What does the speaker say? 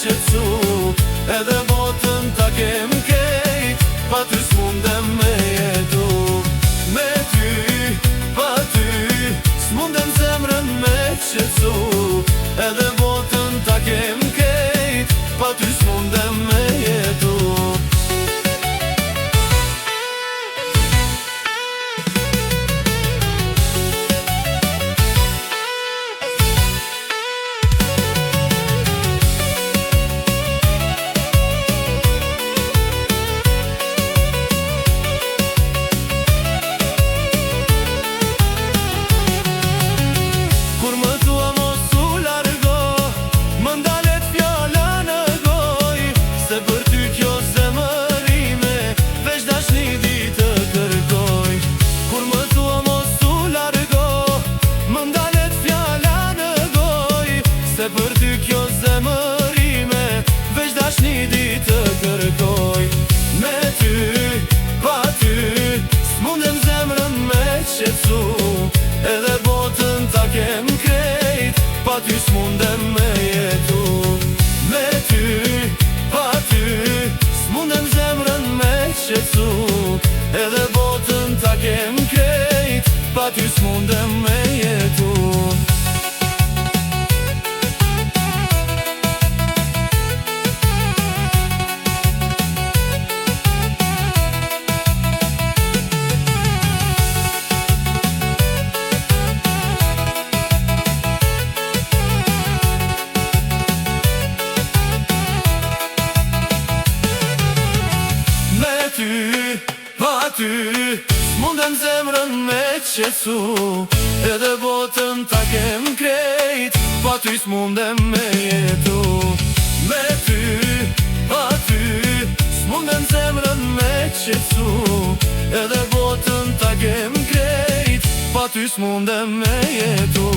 shqetsu, edhe botën ta kem kejt, pa ty s'mundem me jetu. Me ty, pa ty, s'mundem zemrën me shqetsu, edhe botën ta kem kejt, pa ty s'mundem me jetu. Se për ty kjo zemërime, veç dashni ditë të kërkoj. Me ty, pa ty, s'mundem zemrën me qetsu, edhe botën ta kem krejt, pa ty s'mundem me jetu. Me ty, pa ty, s'mundem zemrën me qetsu, edhe botën ta kem krejt, pa ty s'mundem me jetu. Pa ty, s'mundem zemrën me qetsu, edhe botën ta kem krejt, pa ty s'mundem me jetu. Me ty, pa ty, s'mundem zemrën me qetsu, edhe botën ta kem krejt, pa ty s'mundem me jetu.